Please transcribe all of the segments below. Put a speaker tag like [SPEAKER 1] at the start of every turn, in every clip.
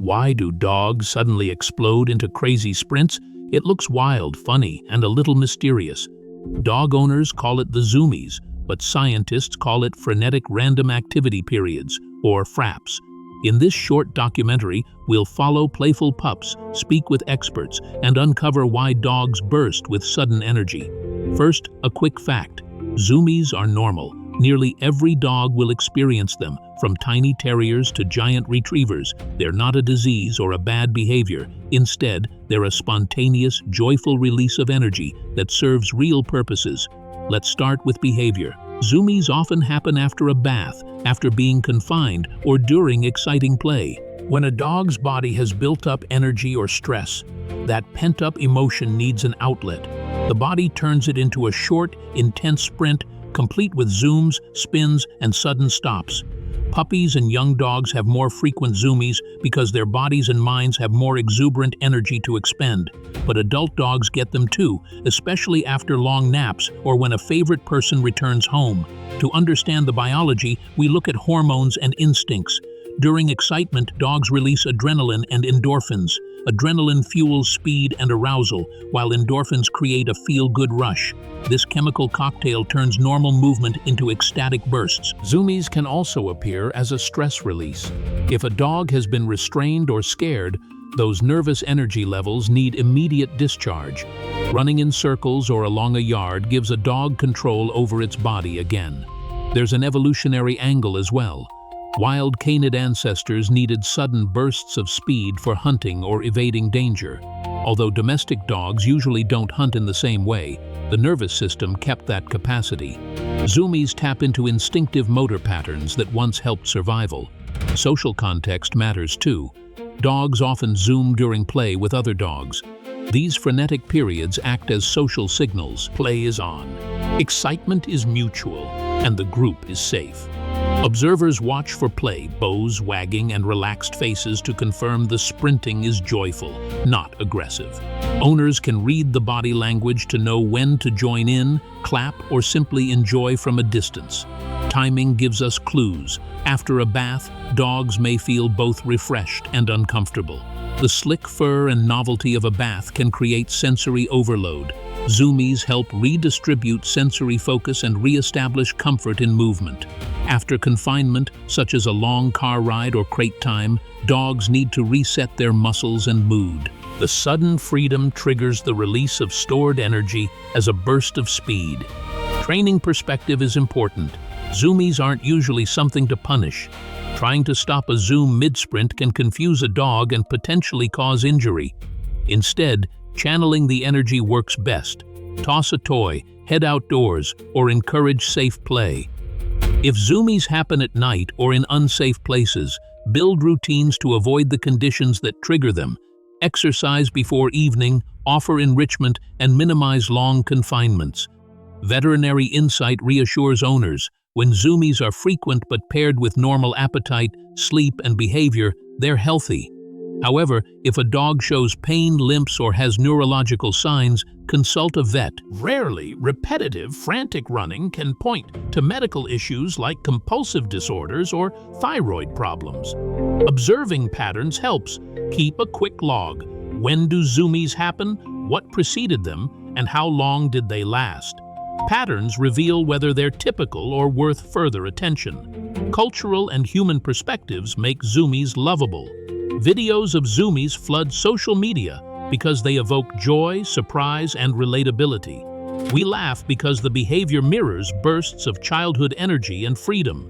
[SPEAKER 1] Why do dogs suddenly explode into crazy sprints? It looks wild, funny, and a little mysterious. Dog owners call it the Zoomies, but scientists call it frenetic random activity periods, or FRAPs. In this short documentary, we'll follow playful pups, speak with experts, and uncover why dogs burst with sudden energy. First, a quick fact. Zoomies are normal. Nearly every dog will experience them, from tiny terriers to giant retrievers. They're not a disease or a bad behavior. Instead, they're a spontaneous, joyful release of energy that serves real purposes. Let's start with behavior. Zoomies often happen after a bath, after being confined, or during exciting play. When a dog's body has built up energy or stress, that pent-up emotion needs an outlet. The body turns it into a short, intense sprint, complete with zooms, spins, and sudden stops. Puppies and young dogs have more frequent zoomies because their bodies and minds have more exuberant energy to expend. But adult dogs get them too, especially after long naps or when a favorite person returns home. To understand the biology, we look at hormones and instincts. During excitement, dogs release adrenaline and endorphins. Adrenaline fuels speed and arousal, while endorphins create a feel-good rush. This chemical cocktail turns normal movement into ecstatic bursts. Zoomies can also appear as a stress release. If a dog has been restrained or scared, those nervous energy levels need immediate discharge. Running in circles or along a yard gives a dog control over its body again. There's an evolutionary angle as well. Wild canid ancestors needed sudden bursts of speed for hunting or evading danger. Although domestic dogs usually don't hunt in the same way, the nervous system kept that capacity. Zoomies tap into instinctive motor patterns that once helped survival. Social context matters too. Dogs often zoom during play with other dogs. These frenetic periods act as social signals. Play is on. Excitement is mutual, and the group is safe. Observers watch for play, bows wagging and relaxed faces to confirm the sprinting is joyful, not aggressive. Owners can read the body language to know when to join in, clap, or simply enjoy from a distance. Timing gives us clues. After a bath, dogs may feel both refreshed and uncomfortable. The slick fur and novelty of a bath can create sensory overload. Zoomies help redistribute sensory focus and re-establish comfort in movement. After confinement, such as a long car ride or crate time, dogs need to reset their muscles and mood. The sudden freedom triggers the release of stored energy as a burst of speed. Training perspective is important. Zoomies aren't usually something to punish. Trying to stop a zoom mid-sprint can confuse a dog and potentially cause injury. Instead, channeling the energy works best. Toss a toy, head outdoors, or encourage safe play. If zoomies happen at night or in unsafe places, build routines to avoid the conditions that trigger them. Exercise before evening, offer enrichment, and minimize long confinements. Veterinary insight reassures owners. When zoomies are frequent but paired with normal appetite, sleep, and behavior, they're healthy. However, if a dog shows pain, limps, or has neurological signs, consult a vet. Rarely, repetitive, frantic running can point to medical issues like compulsive disorders or thyroid problems. Observing patterns helps. Keep a quick log. When do zoomies happen? What preceded them? And how long did they last? Patterns reveal whether they're typical or worth further attention. Cultural and human perspectives make zoomies lovable. Videos of zoomies flood social media because they evoke joy, surprise, and relatability. We laugh because the behavior mirrors bursts of childhood energy and freedom.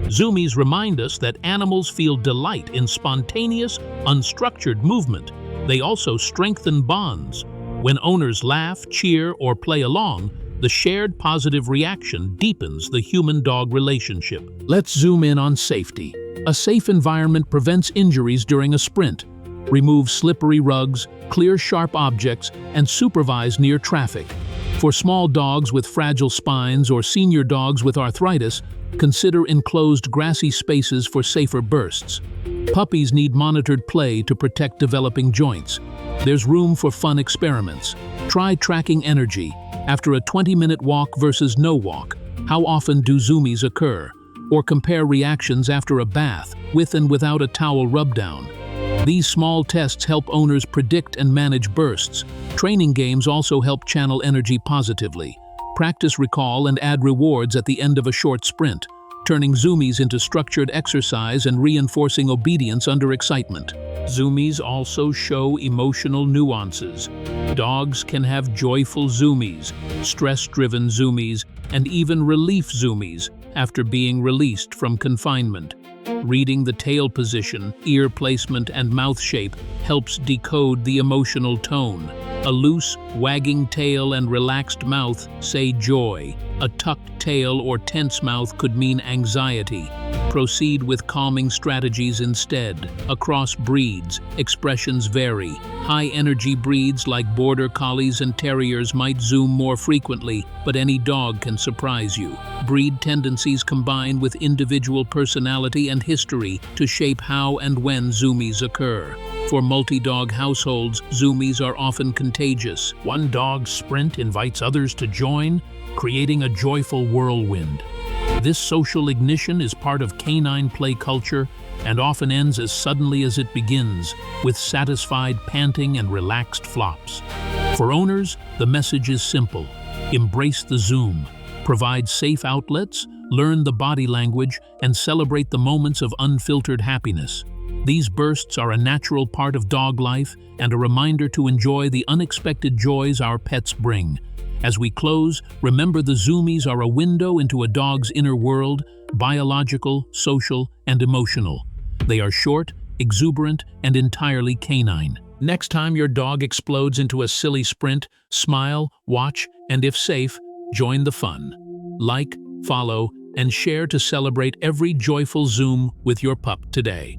[SPEAKER 1] Zoomies remind us that animals feel delight in spontaneous, unstructured movement. They also strengthen bonds. When owners laugh, cheer, or play along, the shared positive reaction deepens the human-dog relationship. Let's zoom in on safety. A safe environment prevents injuries during a sprint. Remove slippery rugs, clear sharp objects, and supervise near traffic. For small dogs with fragile spines or senior dogs with arthritis, consider enclosed grassy spaces for safer bursts. Puppies need monitored play to protect developing joints. There's room for fun experiments. Try tracking energy. After a 20-minute walk versus no walk, how often do zoomies occur? Or compare reactions after a bath, with and without a towel rub-down. These small tests help owners predict and manage bursts. Training games also help channel energy positively. Practice recall and add rewards at the end of a short sprint, turning Zoomies into structured exercise and reinforcing obedience under excitement. Zoomies also show emotional nuances. Dogs can have joyful Zoomies, stress-driven Zoomies, and even relief Zoomies after being released from confinement. Reading the tail position, ear placement, and mouth shape helps decode the emotional tone. A loose, wagging tail and relaxed mouth say joy. A tucked tail or tense mouth could mean anxiety. Proceed with calming strategies instead. Across breeds, expressions vary. High-energy breeds like Border Collies and Terriers might zoom more frequently, but any dog can surprise you. Breed tendencies combine with individual personality and history to shape how and when Zoomies occur. For multi-dog households, Zoomies are often contagious. One dog's sprint invites others to join, creating a joyful whirlwind. This social ignition is part of canine play culture and often ends as suddenly as it begins, with satisfied panting and relaxed flops. For owners, the message is simple. Embrace the Zoom. Provide safe outlets, learn the body language, and celebrate the moments of unfiltered happiness. These bursts are a natural part of dog life and a reminder to enjoy the unexpected joys our pets bring. As we close, remember the Zoomies are a window into a dog's inner world, biological, social, and emotional. They are short, exuberant, and entirely canine. Next time your dog explodes into a silly sprint, smile, watch, and if safe, join the fun. Like, follow, and share to celebrate every joyful Zoom with your pup today.